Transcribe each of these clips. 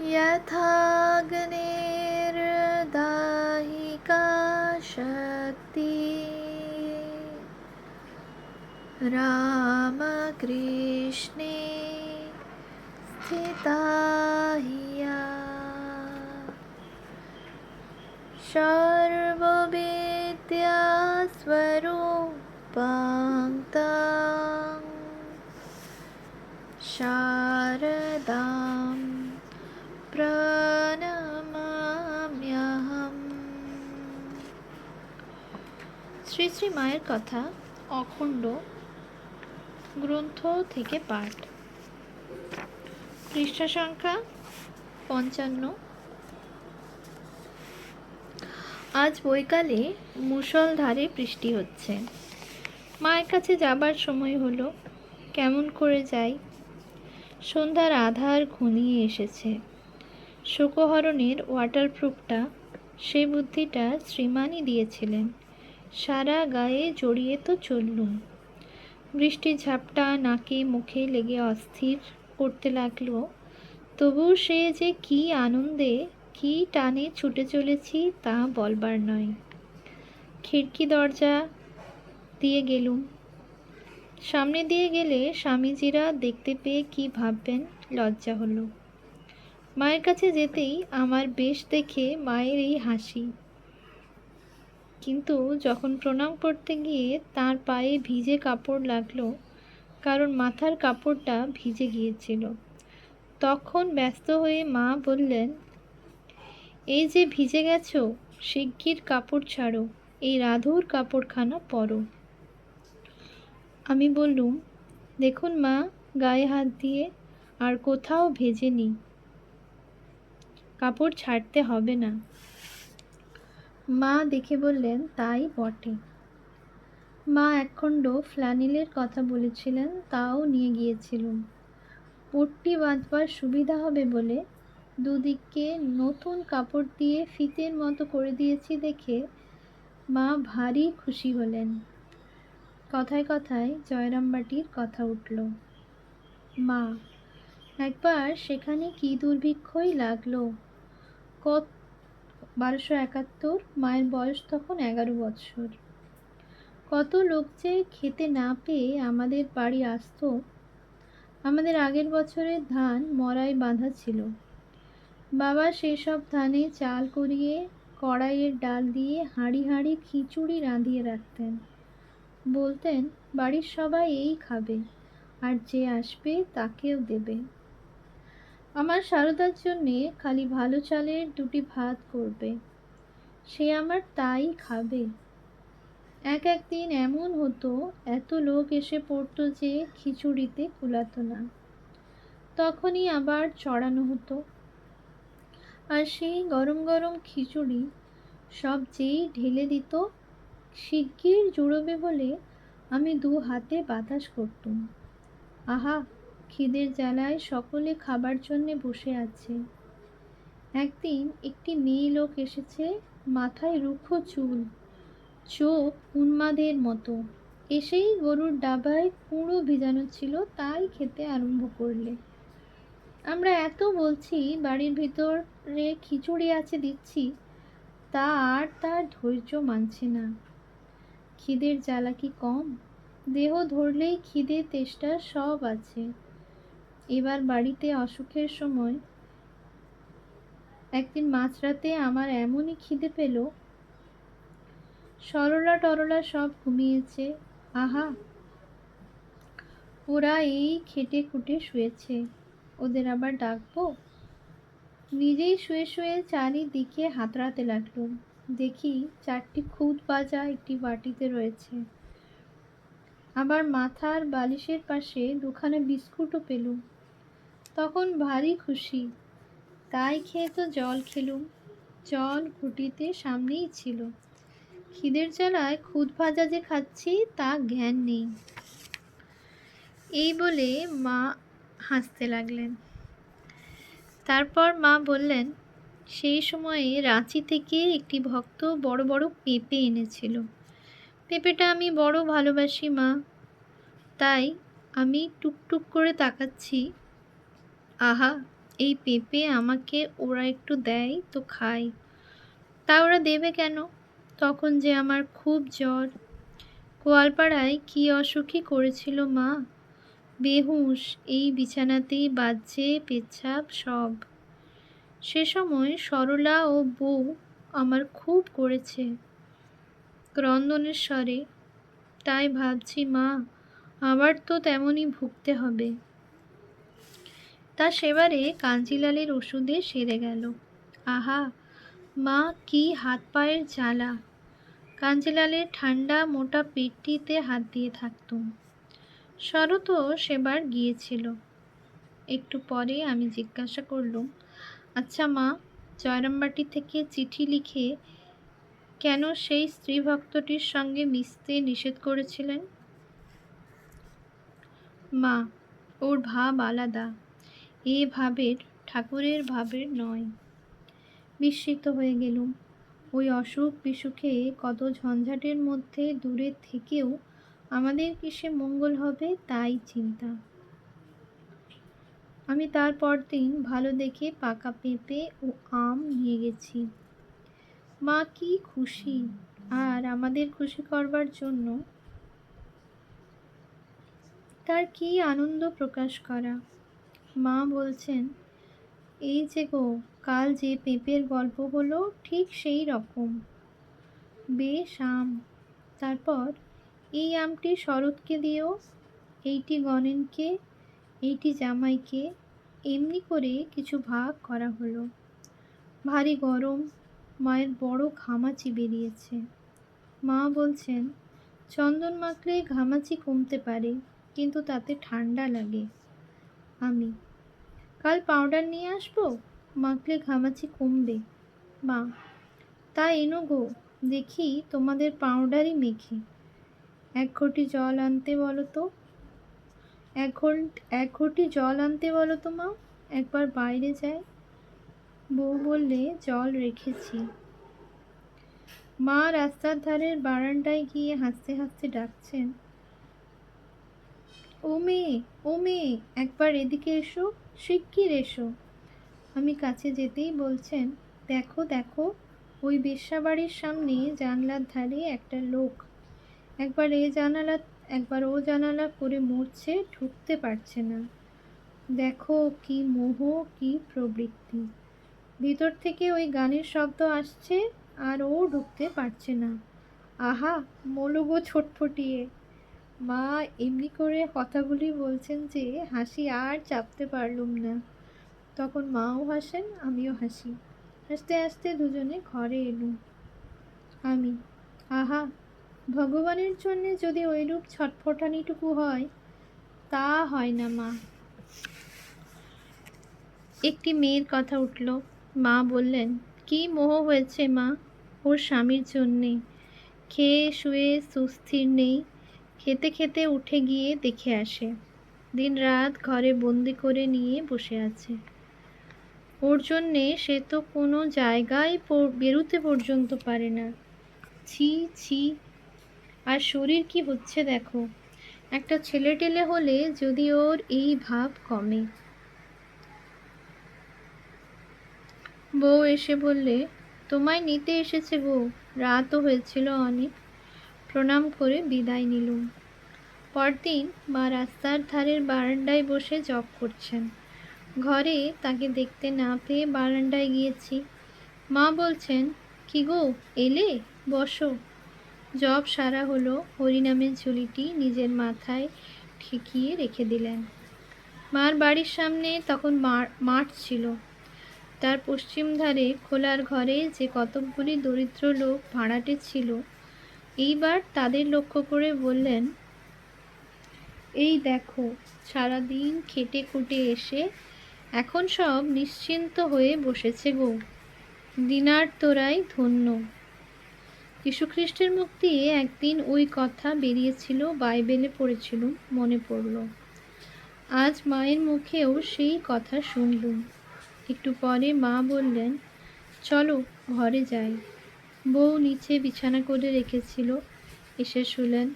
यथाग्नेर्दाहिका शक्ति रामकृष्णे स्थिता हिया सर्वविद्यास्वरूपां तां शारदां প্রণমাম্যহম। শ্রী শ্রী মায়ের কথা অখণ্ড গ্রন্থ থেকে পাঠ, পৃষ্ঠা সংখ্যা 55। আজ বৈকালে মুষলধারে বৃষ্টি হচ্ছে। মায়ের কাছে যাবার সময় হলো। কেমন করে যাই? সন্ধ্যার আধার ঘনিয়ে এসেছে। শোকহরণের ওয়াটারপ্রুফটা, সে বুদ্ধিটা শ্রীমানই দিয়েছিলেন। সারা গায়ে জড়িয়ে তো চললুম। বৃষ্টির ঝাপটা নাকে মুখে লেগে অস্থির করতে লাগলো। তবু সে যে কী আনন্দে, কী টানে ছুটে চলেছি তা বলবার নয়। খিড়কি দরজা দিয়ে গেলুম। সামনে দিয়ে গেলে স্বামীজিরা দেখতে পেয়ে কি ভাববেন, লজ্জা হলো। মায়ের কাছে যেতেই আমার বেশ দেখে মায়ের এই হাসি। কিন্তু যখন প্রণাম করতে গিয়ে তার পায়ে ভিজে কাপড় লাগলো, কারণ মাথার কাপড়টা ভিজে গিয়েছিল, তখন ব্যস্ত হয়ে মা বললেন, এই যে ভিজে গেছো, শিগগির কাপড় ছাড়ো, এই রাধুর কাপড়খানা পরো। আমি বললুম, দেখুন মা, গায়ে হাত দিয়ে আর কোথাও ভেজেনি, কাপড় ছাড়তে হবে না। মা দেখে বললেন, তাই বটে। মা একখণ্ড ফ্ল্যানেলের কথা বলেছিলেন, তাও নিয়ে গিয়েছিলুম। পট্টি বাঁধবার সুবিধা হবে বলে দুদিককে নতুন কাপড় দিয়ে ফিতের মতো করে দিয়েছি দেখে মা ভারী খুশি হলেন। কথায় কথায় জয়রামবাটির কথা উঠল। মা, একবার সেখানে কি দুর্ভিক্ষই লাগলো। 1271, মায়ের বয়স তখন 11 বছর। কত লোক যে খেতে না পেয়ে আমাদের বাড়ি আসত। আমাদের আগের বছরের ধান মড়ায় বাঁধা ছিল। বাবা সেসব ধানে চাল করিয়ে কড়াইয়ের ডাল দিয়ে হাঁড়ি হাঁড়ি খিচুড়ি রাঁধিয়ে রাখতেন। বলতেন, বাড়ির সবাই এই খাবে, আর যে আসবে তাকেও দেবে। আমার সারদার জন্যে খালি ভালো চালের 2টি ভাত করবে, সে আমার তাই খাবে। একদিন এমন হতো, এত লোক এসে পড়তো যে খিচুড়িতে কুলাতো না। তখনই আবার চড়ানো হতো। আর সেই গরম গরম খিচুড়ি সব যেই ঢেলে দিত, শিগগির জুড়োবে বলে আমি 2 হাতে বাতাস করতুম। আহা, খিদের জ্বালায় সকলে খাবার জন্যে বসে আছে। একদিন একটি মেয়ে লোক এসেছে, মাথায় রুখো চুল, চোখ উন্মাদের মতো। এসেই গরুর ডাবায় কুঁড়ো ভিজানো ছিল, তাই খেতে আরম্ভ করলে। আমরা এত বলছি বাড়ির ভিতরে খিচুড়ি আছে দিচ্ছি, তা আর তার ধৈর্য মানছে না। খিদের জ্বালা কি কম? দেহ ধরলেই খিদে তেষ্টা সব আছে। এবার বাড়িতে অসুখের সময় একদিন মাঝরাতে আমার এমনই খিদে পেল, সরলা টরলা সব ঘুমিয়েছে। আহা, ওরা এই খেটে খুঁটে শুয়েছে, ওদের আবার ডাকবো? নিজেই শুয়ে শুয়ে চারিদিকে হাতড়াতে লাগলুম। দেখি 4টি খুদ ভাজা একটি বাটিতে রয়েছে। আবার মাথার বালিশের পাশে 2খানা বিস্কুটও পেলুম। তখন ভারী খুশি। তাই খেয়ে তো জল খেলুম। জল ঘুঁটিতে সামনেই ছিল। খিদের জ্বালায় খুদ ভাজা যে খাচ্ছি তা জ্ঞান নেই। এই বলে মা হাসতে লাগলেন। তারপর মা বললেন, সেই সময়ে রাঁচি থেকে একটি ভক্ত বড় বড় পেঁপে এনেছিল। পেঁপেটা আমি বড় ভালোবাসি মা, তাই আমি টুকটুক করে তাকাচ্ছি। আহা, এই পেঁপে আমাকে ওরা একটু দেয় তো খাই। তা ওরা দেবে কেন? তখন যে আমার খুব জ্বর। গোয়ালপাড়ায় কি অসুখই করেছিল মা, বেহুঁশ, এই বিছানাতেই বাজছে পেচ্ছাপ সব। সে সময় সরলা ও বউ আমার খুব করেছে ক্রন্দনের স্বরে। তাই ভাবছি মা, আবার তো তেমনই ভুগতে হবে। তা সেবারে কাঞ্জিলালের ওষুধে সেরে গেল। আহা মা, কি হাত পায়ের জ্বালা! কাঞ্জিলালের ঠান্ডা মোটা পেটটিতে হাত দিয়ে থাকতুম। শরৎ সেবার গিয়েছিল। একটু পরে আমি জিজ্ঞাসা করলুম, আচ্ছা মা, জয়রামবাটি থেকে চিঠি লিখে কেন সেই স্ত্রীভক্তটির সঙ্গে মিশতে নিষেধ করেছিলেন? মা, ওর ভাব আলাদা, এ ভাবের ঠাকুরের ভাবের নয়। বিস্মিত হয়ে গেলুম। ওই অসুখ বিসুখে কত ঝঞ্ঝাটের মধ্যে দূরে থেকেও আমাদের কিসে মঙ্গল হবে তাই চিন্তা। আমি তার পরদিন ভালো দেখে পাকা পেঁপে ও আম নিয়ে গেছি। মা কি খুশি, আর আমাদের খুশি করবার জন্য তার কি আনন্দ প্রকাশ করা। মা বলছেন, এই যে গো, কাল যে পেঁপের গল্প হলো ঠিক সেই রকম বেশ আম। তারপর এই আমটি শরৎকে দিও, এইটি গণেনকে, এইটি জামাইকে, এমনি করে কিছু ভাগ করা হলো। ভারী গরম, মায়ের বড় ঘামাচি বেরিয়েছে। মা বলছেন, চন্দন মাখলে ঘামাচি কমতে পারে, কিন্তু তাতে ঠান্ডা লাগে। আমি, কাল পাউডার নিয়ে আসবো, মাখলে ঘামাচি কমবে। মা, তা এনো গো, দেখি তোমাদের পাউডারই মেখে। এক ঘটি জল আনতে বলো তো। এক ঘটি জল আনতে বলো তো মা, একবার বাইরে যাই। বউ বললে, জল রেখেছি। মা রাস্তার ধারের বারান্দায় গিয়ে হাসতে হাসতে ডাকছেন, ও মেয়ে, ও মেয়ে, একবার এদিকে এসো, শিগগির এসো। আমি কাছে যেতেই বলছেন, দেখো দেখো, ওই বেশ্যাবাড়ির সামনে জানলার ধারে একটা লোক একবার এ জানালা একবার ও জানালা করে মরছে, ঢুকতে পারছে না। দেখো কি মোহ, কি প্রবৃত্তি! ভিতর থেকে ওই গানের শব্দ আসছে, আর ও ঢুকতে পারছে না। আহা, মলগো ছটফটিয়ে। মা এমনি করে কথাগুলি বলছেন যে হাসি আর চাপতে পারলুম না। তখন মাও হাসেন, আমিও হাসি। হাসতে হাসতে দুজনে ঘরে এলুম। আমি, আহা, ভগবানের জন্যে যদি ওইরূপ ছটফটানিটুকু হয়, তা হয় না মা। একটি মেয়ের কথা উঠল। মা বললেন, কি মোহ হয়েছে মা ওর স্বামীর জন্যে। খেয়ে শুয়ে সুস্থির নেই, খেতে খেতে উঠে গিয়ে দেখে আসে, দিন রাত ঘরে বন্দি করে নিয়ে বসে আছে। ওর জন্যে সে তো কোনো জায়গায় বেরুতে পর্যন্ত পারে না। ছি ছি, আর শরীর কি হচ্ছে দেখো। একটা ছেলে টেলে হলে যদি ওর এই ভাব কমে। বউ এসে বললে, তোমায় নিতে এসেছে গো, রাতও হয়েছিল অনেক। প্রণাম করে বিদায় নিলুম। পরদিন মা রাস্তার ধারের বারান্দায় বসে জপ করছেন। ঘরে তাকে দেখতে না পেয়ে বারান্দায় গিয়েছি। মা বলছেন, কি গো, এলে, বসো। জপ সারা হলো, হরিনামের ঝুলিটি নিজের মাথায় ঠেকিয়ে রেখে দিলেন। মার বাড়ির সামনে তখন মাঠ ছিল। তার পশ্চিম ধারে খোলার ঘরে যে কতকগুলি দরিদ্র লোক ভাড়াটে ছিল, এইবার তাদের লক্ষ্য করে বললেন, এই দেখো, সারাদিন খেটে খুটে এসে এখন সব নিশ্চিন্ত হয়ে বসেছে গো, দিনার তোরাই ধন্য। যীশুখ্রিস্টের মুখ দিয়ে একদিন ওই কথা বেরিয়েছিল, বাইবেলে পড়েছিল, মনে পড়ল। আজ মায়ের মুখেও সেই কথা শুনলুম। একটু পরে মা বললেন, চলো ঘরে যাই। বউ নিচে বিছানা করে রেখেছিল, এসে শুলেন।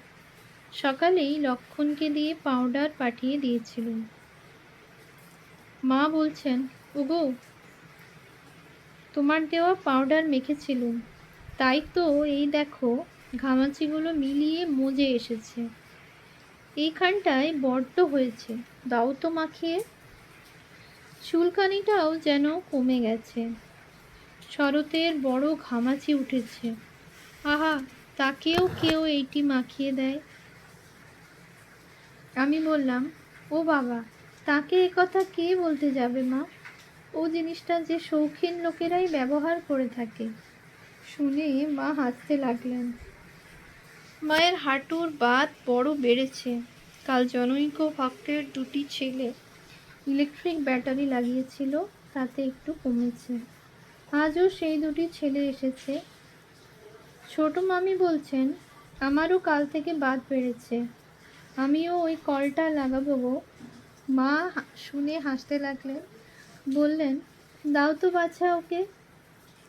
সকালেই লক্ষণকে দিয়ে পাউডার পাঠিয়ে দিয়েছিলুম। মা বলছেন, ওগো, তোমার দেওয়া পাউডার মেখেছিলুম, তাই তো এই দেখো ঘামাচিগুলো মিলিয়ে মজে এসেছে। এইখানটায় বড্ড হয়েছে, দাও তো মাখিয়ে। চুলকানিটাও যেন কমে গেছে। শরতের বড় ঘামাচি উঠেছে। আহা, তাকেও কেউ এইটি মাখিয়ে দেয়। আমি বললাম, ও বাবা, তাকে একথা কে বলতে যাবে মা? ও জিনিসটা যে শৌখিন লোকেরাই ব্যবহার করে থাকে। শুনে মা হাসতে লাগলেন। মায়ের হাঁটুর বাত বড় বেড়েছে। কাল জনৈক ভক্তের দুটি ছেলে ইলেকট্রিক ব্যাটারি লাগিয়েছিল, তাতে একটু কমেছে। আজও সেই দুটি ছেলে এসেছে। ছোট মামি বলছেন, আমারও কাল থেকে বাত বেড়েছে, আমিও ওই কলটা লাগাবো গো। মা শুনে হাসতে লাগলেন, বললেন, দাও তো বাছা ওকে।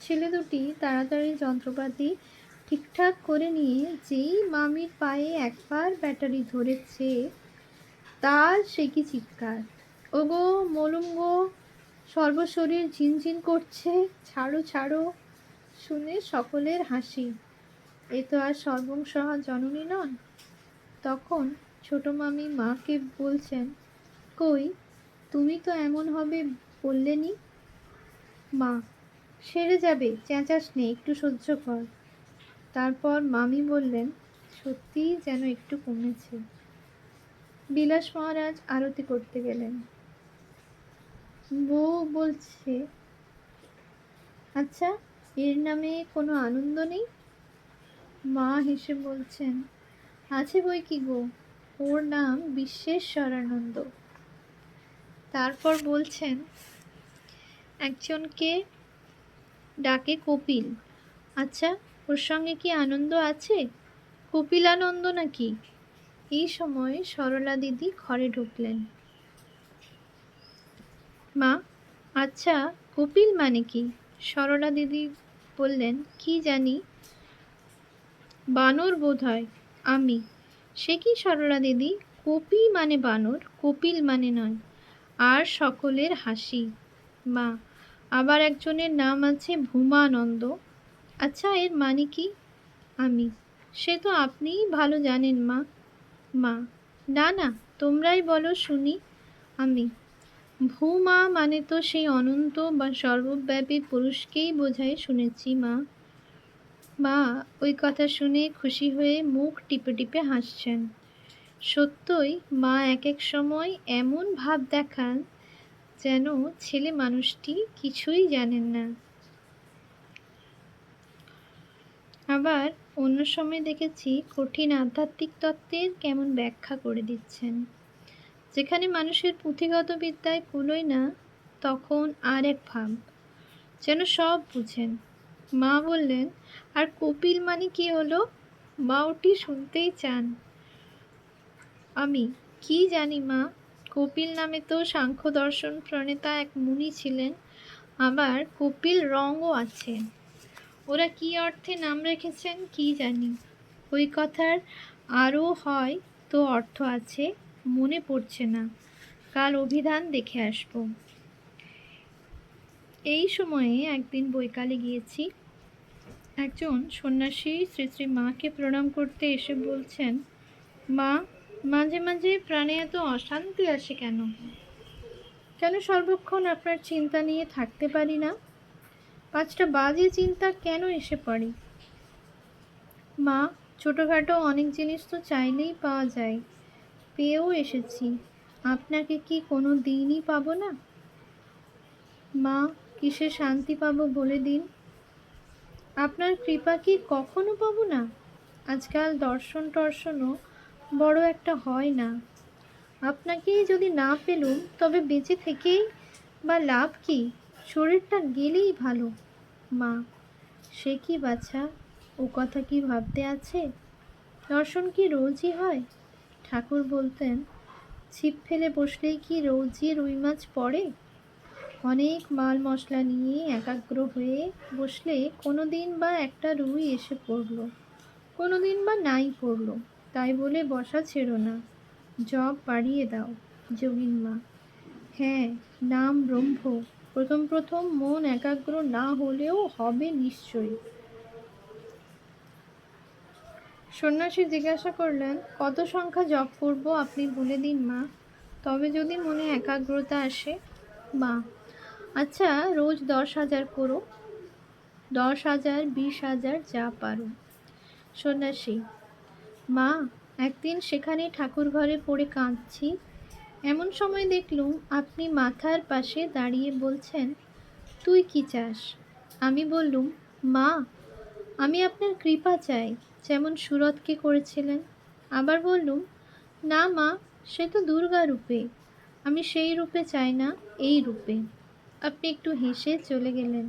ছেলে দুটি তাড়াতাড়ি যন্ত্রপাতি ঠিকঠাক করে নিয়ে যেই মামির পায়ে একবার ব্যাটারি ধরেছে, তার সে কি চিৎকার! ওগো মলুম গো, সর্বশরীর ঝিনঝিন করছে, ছাড়ো ছাড়ো। শুনে সকলের হাসি। এ তো আর সর্বংসহা জননী নন। তখন ছোট মামি মাকে বলছেন, কই, তুমি তো এমন হবে বললেনি। মা, সেরে যাবে, চেঁচাস নে, একটু সহ্য কর। তারপর মামি বললেন, সত্যিই যেন একটু কমেছে। বিলাস মহারাজ আরতি করতে গেলেন। বউ বলছে, আচ্ছা, এর নামে কোনো আনন্দ নেই? মা হেসে বলছেন, আছে বই কি গো, ওর নাম বিশ্বেশ্বরানন্দ। তারপর বলছেন, একজনকে ডাকে কপিল। আচ্ছা, ওর সঙ্গে কি আনন্দ আছে? কপিলানন্দ নাকি? এই সময় সরলা দিদি ঘরে ঢুকলেন। মা, আচ্ছা, কপিল মানে কি? সরলা দিদি বললেন, কি জানি, বানর বোধ হয়। আমি, সে কি সরলা দিদি, কপি মানে বানর, কপিল মানে নয়। আর সকলের হাসি। মা, আবার একজনের নাম আছে ভূমানন্দ। আচ্ছা, এর মানে কি? আমি, সে তো আপনিই ভালো জানেন মা। মা, না না, তোমরাই বলো শুনি। আমি, ভূমা মানে তো সেই অনন্ত বা সর্বব্যাপী পুরুষকেই বোঝায় শুনেছি মা। মা ওই কথা শুনে খুশি হয়ে মুখ টিপে টিপে হাসছেন। সত্যই মা এক এক সময় এমন ভাব দেখান যেন ছেলে মানুষটি কিছুই জানেন না। আবার অন্য সময় দেখেছি কঠিন আধ্যাত্মিক তত্ত্বের কেমন ব্যাখ্যা করে দিচ্ছেন। যেখানে মানুষের পুঁথিগত বিদ্যায় কুলোয় না, তখন আর এক ভাব, যেন সব বুঝেন। মা বললেন, আর কপিল মানে কি হলো? মা ওটি শুনতেই চান। আমি, কি জানি মা, কপিল নামে তো সাংখ্য দর্শন প্রণেতা এক মুনি ছিলেন, আবার কপিল রঙও আছে। ওরা কি অর্থে নাম রেখেছেন কি জানি। ওই কথার আরও হয় তো অর্থ আছে, মনে পড়ছে না, কাল অভিধান দেখে আসব। এই সময়ে একদিন বৈকালে গিয়েছি। একজন সন্ন্যাসী শ্রী শ্রী মাকে প্রণাম করতে এসে বলছেন, মা, মাঝে মাঝে প্রাণে এত অশান্তি আসে কেন? কেন সর্বক্ষণ আপনার চিন্তা নিয়ে থাকতে পারি না? 5টা বাজে চিন্তা কেন এসে পড়ে? মা, ছোটোখাটো অনেক জিনিস তো চাইলেই পাওয়া যায়, পেয়েও এসেছি, আপনাকে কি কোনো দিনই পাবো না? মা, কিসে শান্তি পাবো বলে দিন? আপনার কৃপা কি কখনো পাবো না? আজকাল দর্শন টর্শনও বড় একটা হয় না। আপনাকেই যদি না পেলুম তবে বেঁচে থেকেই বা লাভ কি? শরীরটা গেলেই ভালো। মা, সে কি বাছা, ও কথা কি ভাবতে আছে? দর্শন কি রোজই হয়? ঠাকুর বলতেন, ছিপ ফেলে বসলেই কি রোজই রুই মাছ পড়ে? অনেক মাল মশলা নিয়ে একাগ্র হয়ে বসলে কোনো দিন বা একটা রুই এসে পড়ল, কোনো দিন বা নাই পড়ল। তাই বলে বসা ছেড়ো না, জপ বাড়িয়ে দাও। যোগিন মা, হ্যাঁ, নাম ব্রহ্ম, প্রথম প্রথম মন একাগ্র না হলেও হবে নিশ্চয়ই। সন্ন্যাসী জিজ্ঞাসা করলেন, কত সংখ্যা জপ করব আপনি বলে দিন মা, তবে যদি মনে একাগ্রতা আসে। মা: আচ্ছা, রোজ 10,000 করো। 10,000, 20,000, যা পারো। সন্ন্যাসী: মা, একদিন সেখানে ঠাকুর ঘরে পড়ে কাঁদছি, এমন সময় দেখলুম আপনি মাথার পাশে দাঁড়িয়ে বলছেন, তুই কি চাস? আমি বললুম, মা, আমি আপনার কৃপা চাই, যেমন সুরতকে করেছিলেন। আবার বললুম, না মা, সে তো দুর্গা রূপে, আমি সেই রূপে চাই না, এই রূপে। আপনি একটু হেসে চলে গেলেন।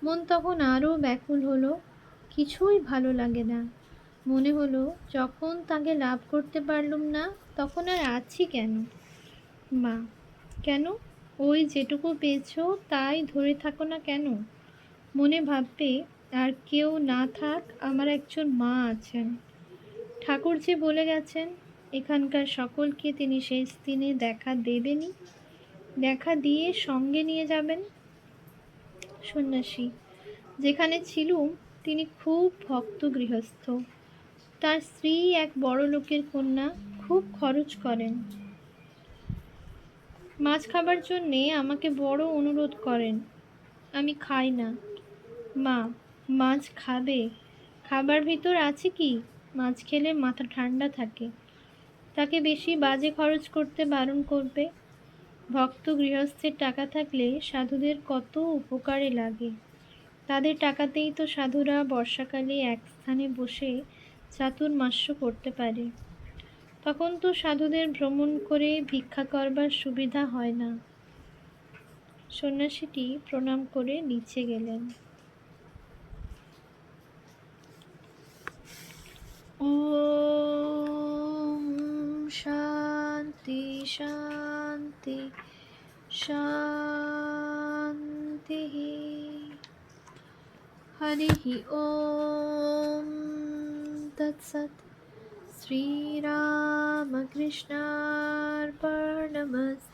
মন তখন আরও ব্যাকুল হলো। কিছুই ভালো লাগে না। মনে হলো যখন তাকে লাভ করতে পারলুম না, তখন আর আছি কেন? মা: কেন? ওই যেটুকু পেয়েছো তাই ধরে থাকো না কেন? মনে ভাববে আর কেউ না থাক, আমার একজন মা আছেন। ঠাকুর যে বলে গেছেন এখানকার সকলকে তিনি শেষ দিনে দেখা দেবেনই, দেখা দিয়ে সঙ্গে নিয়ে যাবেন। সন্ন্যাসী: যেখানে ছিলুম তিনি খুব ভক্ত গৃহস্থ। তার স্ত্রী এক বড় লোকের কন্যা, খুব খরচ করেন। মাছ খাবার জন্যে আমাকে বড় অনুরোধ করেন। আমি খাই না। মা: মাছ খাবে? খাবার ভিতর আছে কি? মাছ খেলে মাথা ঠান্ডা থাকে। তাকে বেশি বাজে খরচ করতে বারণ করবে। ভক্ত গৃহস্থের টাকা থাকলে সাধুদের কত উপকারে লাগে। তাদের টাকাতেই তো সাধুরা বর্ষাকালে এক স্থানে বসে চাতুর্মাস্য করতে পারে। তখন তো সাধুদের ভ্রমণ করে ভিক্ষা করবার সুবিধা হয় না। সন্ন্যাসীটি প্রণাম করে নিচে গেলেন। ওম শান্তি শান্তি শান্তি। হরি ওম তৎসৎ। শ্রীরামকৃষ্ণার্পণমস্তু।